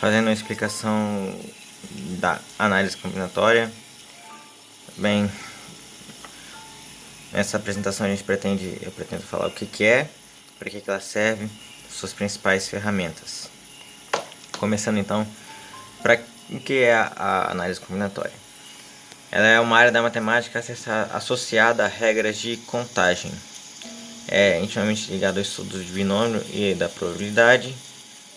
fazendo uma explicação da análise combinatória. Bem, nessa apresentação eu pretendo falar o que é, para que ela serve, suas principais ferramentas. Começando então, para o que é a análise combinatória? Ela é uma área da matemática associada a regras de contagem. É intimamente ligada ao estudo de binômio e da probabilidade.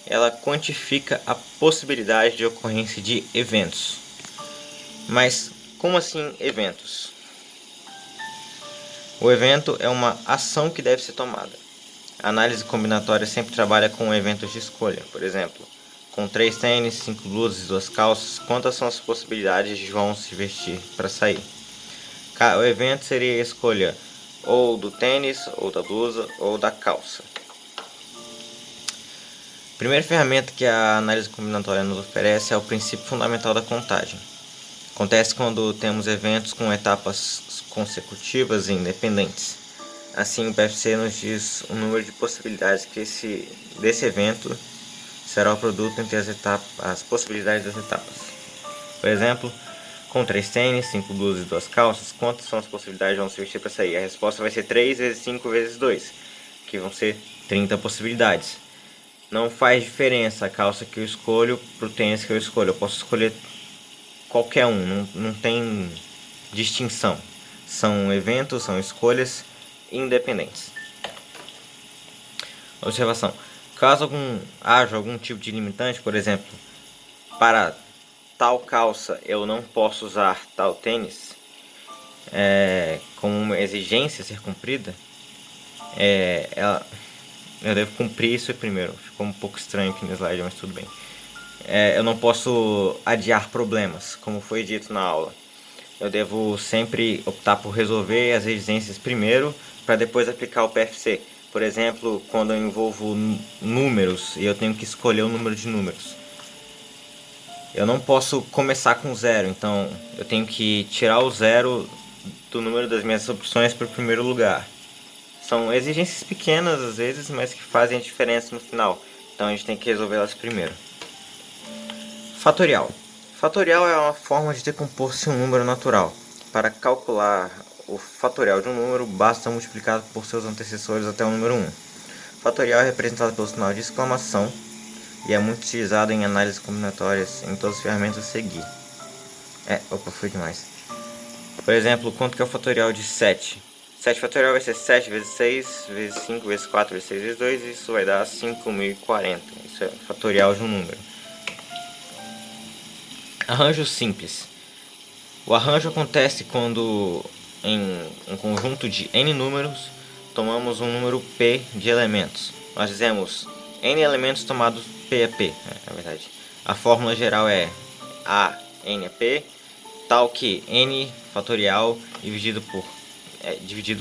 Ela quantifica a possibilidade de ocorrência de eventos. Mas como assim eventos? O evento é uma ação que deve ser tomada. A análise combinatória sempre trabalha com eventos de escolha. Por exemplo, com 3 tênis, 5 blusas e 2 calças, quantas são as possibilidades de João se vestir para sair? O evento seria a escolha ou do tênis, ou da blusa, ou da calça. A primeira ferramenta que a análise combinatória nos oferece é o princípio fundamental da contagem. Acontece quando temos eventos com etapas consecutivas e independentes. Assim, o PFC nos diz o número de possibilidades que desse evento será o produto entre as possibilidades das etapas. Por exemplo, com 3 tênis, 5 blusas e 2 calças, quantas são as possibilidades de João se vestir para sair? A resposta vai ser 3 vezes 5 vezes 2, que vão ser 30 possibilidades. Não faz diferença a calça que eu escolho para o tênis que eu escolho. Eu posso escolher qualquer um, não tem distinção. São eventos, são escolhas independentes. Observação: caso haja algum tipo de limitante, por exemplo, para tal calça eu não posso usar tal tênis, como uma exigência a ser cumprida, eu devo cumprir isso primeiro. Ficou um pouco estranho aqui no slide, mas tudo bem. Eu não posso adiar problemas, como foi dito na aula. Eu devo sempre optar por resolver as exigências primeiro, para depois aplicar o PFC. Por exemplo, quando eu envolvo números e eu tenho que escolher o número de números. Eu não posso começar com zero, então eu tenho que tirar o zero do número das minhas opções para o primeiro lugar. São exigências pequenas às vezes, mas que fazem a diferença no final. Então a gente tem que resolvê-las primeiro. Fatorial. Fatorial é uma forma de decompor-se um número natural. Para calcular o fatorial de um número, basta multiplicar por seus antecessores até o número 1. Fatorial é representado pelo sinal de exclamação e é muito utilizado em análises combinatórias em todas as ferramentas a seguir. Foi demais. Por exemplo, quanto que é o fatorial de 7? 7 fatorial vai ser 7 vezes 6, vezes 5, vezes 4, vezes 6, vezes 2, e isso vai dar 5040. Isso é fatorial de um número. Arranjo simples. O arranjo acontece quando, em um conjunto de n números, tomamos um número p de elementos. Nós dizemos n elementos tomados p é p, na verdade. A fórmula geral é a n é p, tal que n fatorial dividido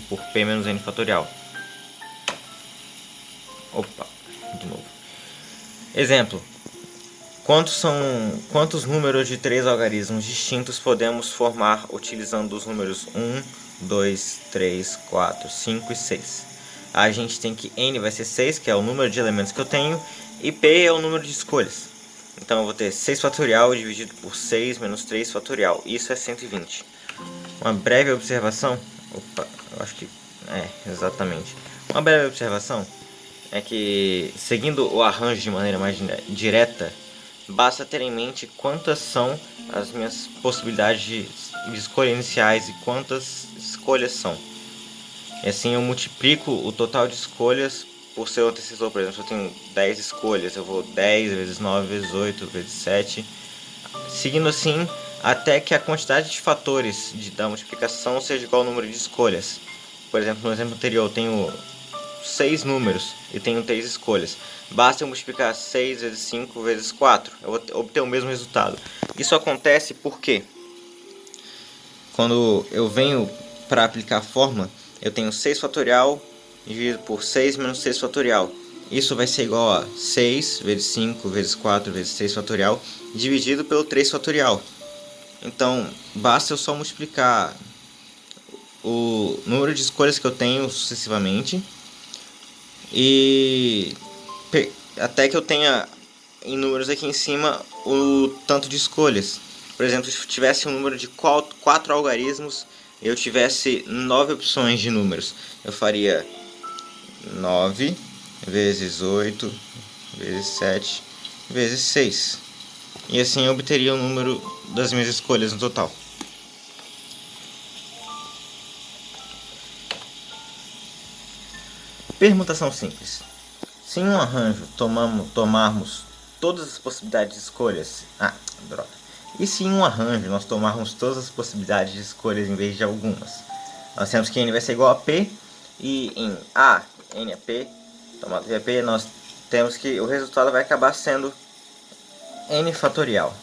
por p menos n fatorial. De novo. Exemplo: quantos números de 3 algarismos distintos podemos formar utilizando os números 1, 2, 3, 4, 5 e 6? A gente tem que n vai ser 6, que é o número de elementos que eu tenho, e p é o número de escolhas. Então eu vou ter 6 fatorial dividido por 6 menos 3 fatorial. Isso é 120. Uma breve observação. Eu acho que exatamente. Uma breve observação é que, seguindo o arranjo de maneira mais direta, basta ter em mente quantas são as minhas possibilidades de escolha iniciais e quantas escolhas são. E assim eu multiplico o total de escolhas por seu antecessor. Por exemplo, se eu tenho 10 escolhas, eu vou 10 vezes 9 vezes 8 vezes 7, seguindo assim até que a quantidade de fatores da multiplicação seja igual ao número de escolhas. Por exemplo, no exemplo anterior eu tenho 6 números e tenho 3 escolhas. Basta eu multiplicar 6 vezes 5 vezes 4, eu vou obter o mesmo resultado. Isso acontece porque, quando eu venho para aplicar a fórmula, eu tenho 6 fatorial dividido por 6 menos 6 fatorial. Isso vai ser igual a 6 vezes 5 vezes 4 vezes 6 fatorial dividido pelo 3 fatorial. Então, basta eu só multiplicar o número de escolhas que eu tenho sucessivamente e até que eu tenha em números aqui em cima o tanto de escolhas. Por exemplo, se tivesse um número de 4 algarismos e eu tivesse 9 opções de números, eu faria 9 vezes 8 vezes 7 vezes 6. E assim eu obteria o número das minhas escolhas no total. Permutação simples. Se em um arranjo tomarmos todas as possibilidades de escolhas... E se em um arranjo nós tomarmos todas as possibilidades de escolhas em vez de algumas? Nós temos que n vai ser igual a p, e em A, n é p, tomado v é p, nós temos que o resultado vai acabar sendo n fatorial.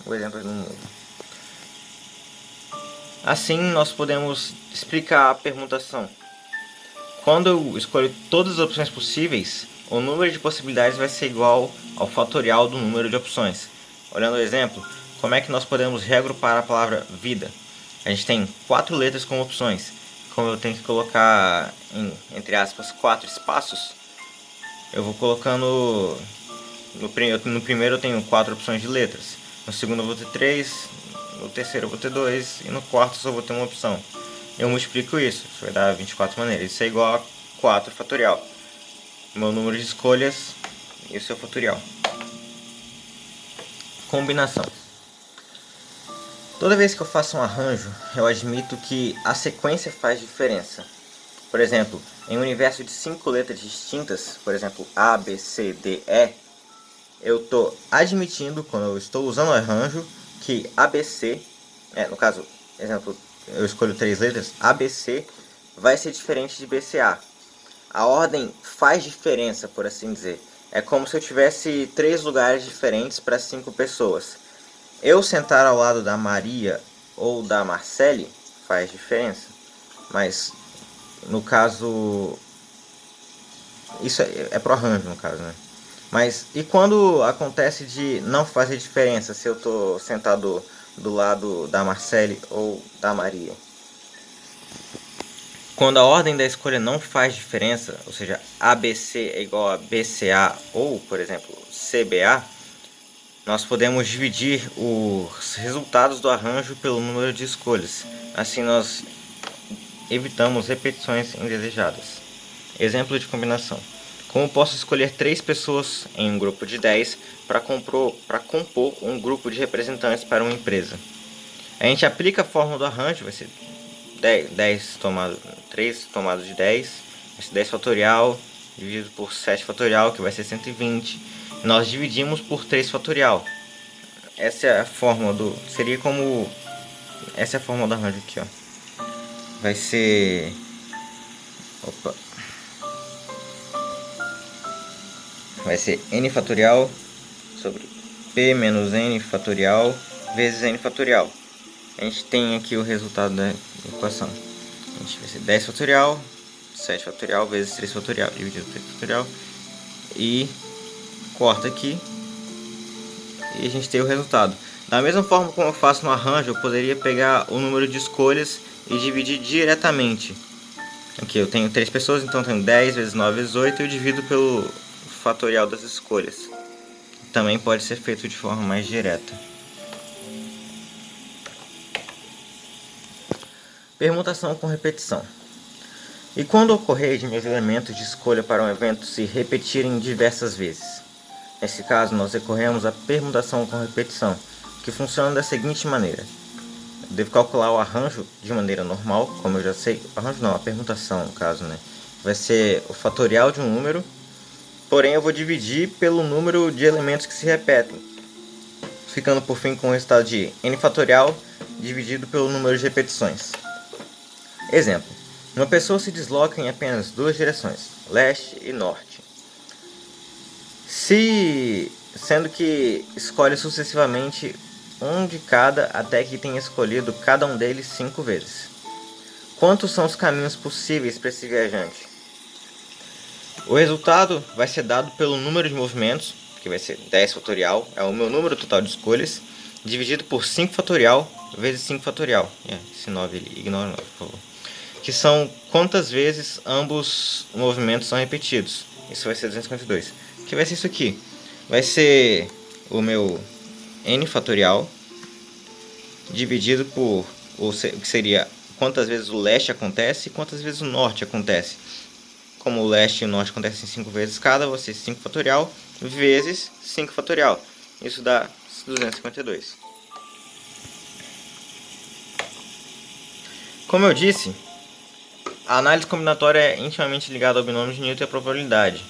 O exemplo não muda. Assim nós podemos explicar a permutação. Quando eu escolho todas as opções possíveis, o número de possibilidades vai ser igual ao fatorial do número de opções. Olhando o exemplo, como é que nós podemos reagrupar a palavra vida? A gente tem 4 letras como opções. Como eu tenho que colocar entre aspas 4 espaços, eu vou colocando... No primeiro eu tenho 4 opções de letras, no segundo eu vou ter 3, no terceiro eu vou ter 2 e no quarto só vou ter uma opção. Eu multiplico isso vai dar 24 maneiras. Isso é igual a 4 fatorial. Meu número de escolhas e o seu fatorial. Combinação. Toda vez que eu faço um arranjo, eu admito que a sequência faz diferença. Por exemplo, em um universo de 5 letras distintas, por exemplo A, B, C, D, E, eu estou admitindo, quando eu estou usando o arranjo, que ABC, no caso, exemplo, eu escolho 3 letras, ABC vai ser diferente de BCA. A ordem faz diferença, por assim dizer. É como se eu tivesse 3 lugares diferentes para 5 pessoas. Eu sentar ao lado da Maria ou da Marcele faz diferença. Mas, no caso... Isso é pro arranjo, no caso, né? Mas, e quando acontece de não fazer diferença se eu estou sentado do lado da Marcele ou da Maria? Quando a ordem da escolha não faz diferença, ou seja, ABC é igual a BCA ou, por exemplo, CBA, nós podemos dividir os resultados do arranjo pelo número de escolhas. Assim nós evitamos repetições indesejadas. Exemplo de combinação. Como posso escolher 3 pessoas em um grupo de 10 para compor um grupo de representantes para uma empresa? A gente aplica a fórmula do arranjo, vai ser 3 tomado de 10, vai ser 10 fatorial, dividido por 7 fatorial, que vai ser 120. Nós dividimos por 3 fatorial. Essa é a fórmula do... Seria como... Essa é a fórmula do arranjo aqui, ó. Vai ser... Vai ser n fatorial sobre p menos n fatorial vezes n fatorial. A gente tem aqui o resultado da equação. A gente vai ser 10 fatorial, 7 fatorial vezes 3 fatorial, dividido por 3 fatorial. E corta aqui. E a gente tem o resultado. Da mesma forma como eu faço no arranjo, eu poderia pegar o número de escolhas e dividir diretamente. Aqui eu tenho 3 pessoas, então eu tenho 10 vezes 9 vezes 8 e eu divido pelo fatorial das escolhas. Também pode ser feito de forma mais direta. Permutação com repetição. E quando ocorrer de meus elementos de escolha para um evento se repetirem diversas vezes? Nesse caso, nós recorremos à permutação com repetição, que funciona da seguinte maneira. Eu devo calcular o arranjo de maneira normal, como eu já sei. Arranjo não, a permutação, no caso, né? Vai ser o fatorial de um número, porém eu vou dividir pelo número de elementos que se repetem, ficando por fim com o resultado de n fatorial dividido pelo número de repetições. Exemplo. Uma pessoa se desloca em apenas 2 direções, leste e norte. Sendo que escolhe sucessivamente um de cada até que tenha escolhido cada um deles 5 vezes. Quantos são os caminhos possíveis para esse viajante? O resultado vai ser dado pelo número de movimentos, que vai ser 10 fatorial, é o meu número total de escolhas, dividido por 5 fatorial vezes 5 fatorial. Esse 9 ali, ignora o 9, por favor. Que são quantas vezes ambos movimentos são repetidos. Isso vai ser 252. Que vai ser isso aqui. vai ser o meu n fatorial dividido por o que seria quantas vezes o leste acontece e quantas vezes o norte acontece. Como o leste e o norte acontecem 5 vezes cada, vai ser 5 fatorial vezes 5 fatorial. Isso dá 252. Como eu disse, a análise combinatória é intimamente ligada ao binômio de Newton e à probabilidade.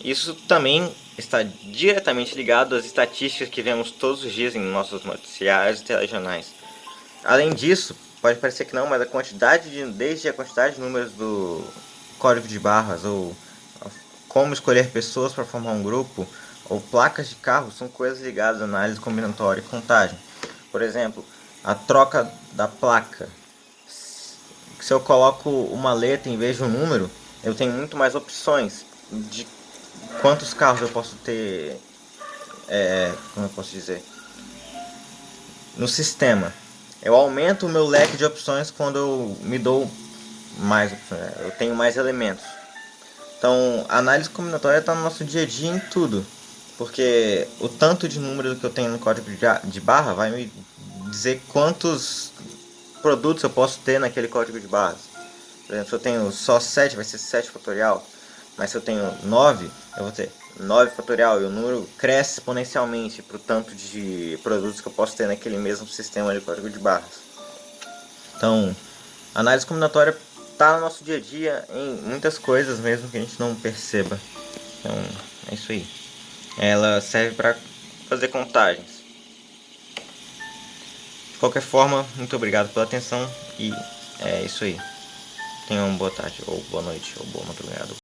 Isso também está diretamente ligado às estatísticas que vemos todos os dias em nossos noticiários e telejornais. Além disso, pode parecer que não, mas desde a quantidade de números do código de barras, ou como escolher pessoas para formar um grupo, ou placas de carro, são coisas ligadas à análise combinatória e contagem. Por exemplo, a troca da placa. Se eu coloco uma letra em vez de um número, eu tenho muito mais opções de quantos carros eu posso ter, como eu posso dizer, no sistema. Eu aumento o meu leque de opções quando eu me dou mais opções, eu tenho mais elementos. Então, a análise combinatória está no nosso dia a dia em tudo, porque o tanto de números que eu tenho no código de barra vai me dizer quantos produtos eu posso ter naquele código de barras. Por exemplo, se eu tenho só 7, vai ser 7 fatorial. Mas se eu tenho 9, eu vou ter 9 fatorial. E o número cresce exponencialmente para o tanto de produtos que eu posso ter naquele mesmo sistema de código de barras. Então, a análise combinatória está no nosso dia a dia em muitas coisas mesmo que a gente não perceba. Então, é isso aí. Ela serve para fazer contagens. De qualquer forma, muito obrigado pela atenção e é isso aí. Tenham uma boa tarde, ou boa noite, ou boa madrugada.